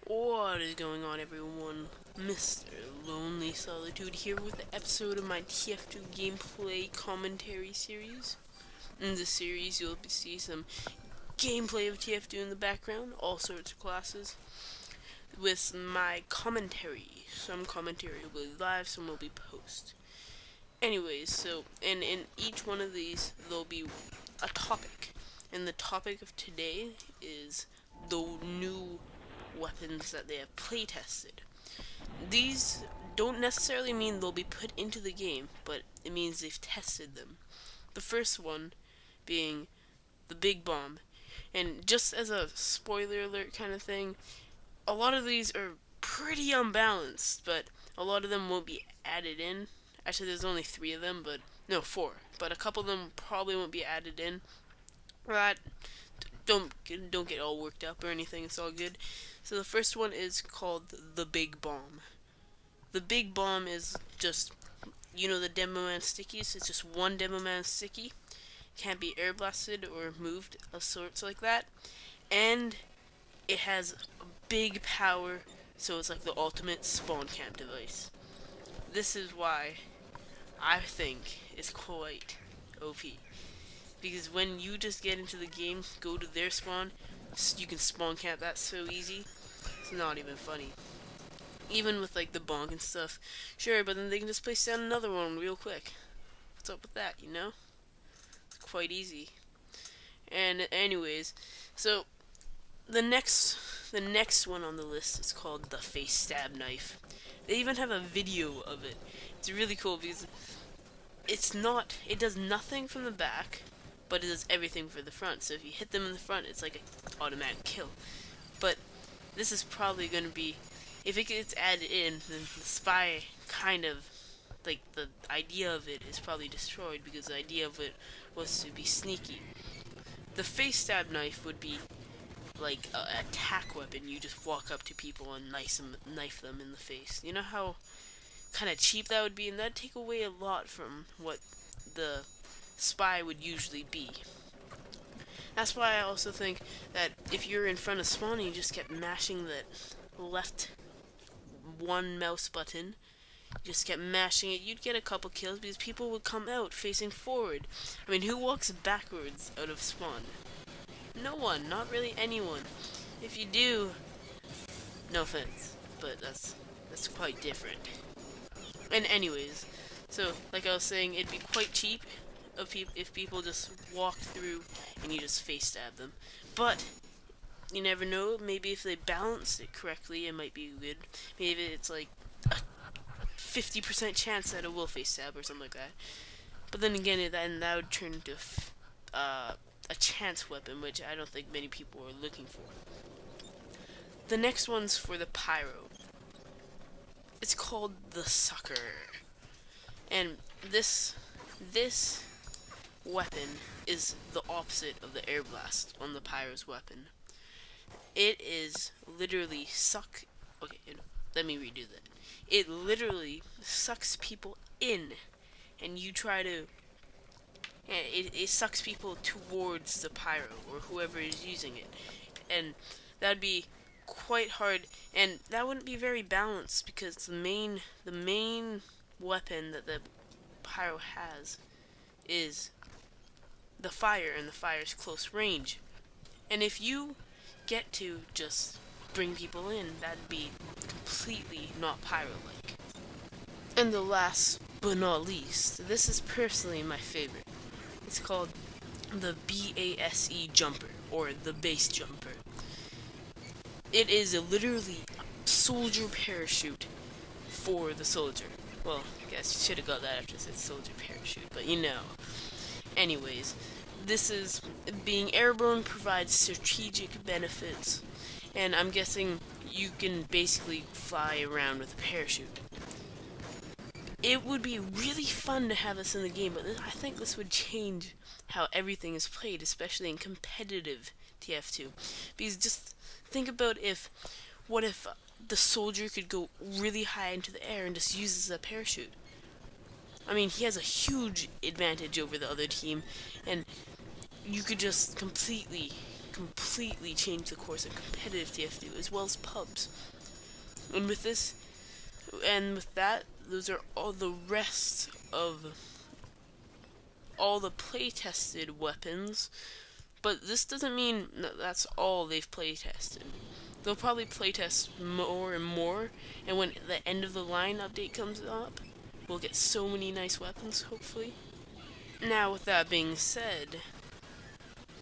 What is going on, everyone? Mr. Lonely Solitude here with the episode of my Tf2 gameplay commentary series. In this series, you'll see some gameplay of Tf2 in the background, all sorts of classes, with my commentary. Some commentary will be live, some will be post. Anyways, so, and in each one of these, there'll be a topic. And the topic of today is the new weapons that they have playtested. These don't necessarily mean they'll be put into the game, but it means they've tested them. The first one being the big bomb. And just as a spoiler alert kind of thing, a lot of these are pretty unbalanced, but a lot of them won't be added in. Actually, there's only 3 of them, but no, 4. But a couple of them probably won't be added in. Right? Don't get all worked up or anything. It's all good. So the first one is called the Big Bomb. The Big Bomb is just, you know, the Demo Man stickies. It's just one Demo Man sticky. Can't be air blasted or moved of sorts like that. And it has big power, so it's like the ultimate spawn camp device. This is why I think it's quite OP. Because when you just get into the game, go to their spawn, you can spawn camp that so easy. It's not even funny. Even with like the bonk and stuff, sure, but then they can just place down another one real quick. What's up with that, you know? It's quite easy. And anyways, so the next one on the list is called the face stab knife. They even have a video of it. It's really cool because it does nothing from the back, but it does everything for the front. So if you hit them in the front, it's like an automatic kill. But this is probably going to be, if it gets added in, then the spy kind of, like, the idea of it is probably destroyed, because the idea of it was to be sneaky. The face stab knife would be like an attack weapon. You just walk up to people and knife them in the face. You know how kind of cheap that would be, and that'd take away a lot from what the spy would usually be. That's why I also think that if you're in front of spawn and you just kept mashing the left one mouse button, just kept mashing it, you'd get a couple kills because people would come out facing forward. I mean, who walks backwards out of spawn? No one, not really anyone. If you do, no offense, but that's quite different. And anyways, so like I was saying, it'd be quite cheap if people just walked through and you just face stab them. But you never know, maybe if they balanced it correctly, it might be good. Maybe it's like a 50% chance that it will face stab or something like that. But then again, that would turn into a chance weapon, which I don't think many people are looking for. The next one's for the pyro. It's called the Sucker. And this weapon is the opposite of the air blast on the pyro's weapon. It is literally let me redo that. It literally sucks people in, and you try to, it sucks people towards the pyro or whoever is using it, and that'd be quite hard, and that wouldn't be very balanced, because the main weapon that the pyro has is the fire, and the fire's close range. And if you get to just bring people in, that'd be completely not pyro-like. And the last but not least, this is personally my favorite. It's called the b.a.s.e jumper, or the base jumper. It is literally a soldier parachute for the soldier. Well, I guess you should have got that after I said soldier parachute, but you know. Anyways, this is, being airborne provides strategic benefits, and I'm guessing you can basically fly around with a parachute. It would be really fun to have this in the game, but I think this would change how everything is played, especially in competitive TF2. Because just think about what if the soldier could go really high into the air and just uses a parachute? I mean, he has a huge advantage over the other team, and you could just completely change the course of competitive TF2 as well as pubs. And with this, and with that, those are all the rest of all the play-tested weapons. But this doesn't mean that's all they've play-tested. They'll probably playtest more and more, and when the end of the line update comes up, we'll get so many nice weapons, hopefully. Now, with that being said,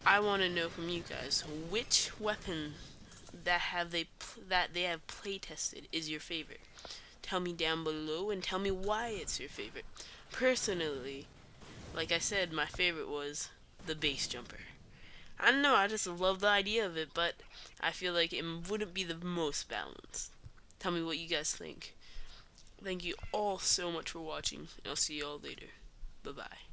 I want to know from you guys, which weapon that they have playtested is your favorite? Tell me down below and tell me why it's your favorite. Personally, like I said, my favorite was the base jumper. I don't know, I just love the idea of it, but I feel like it wouldn't be the most balanced. Tell me what you guys think. Thank you all so much for watching, and I'll see you all later. Bye-bye.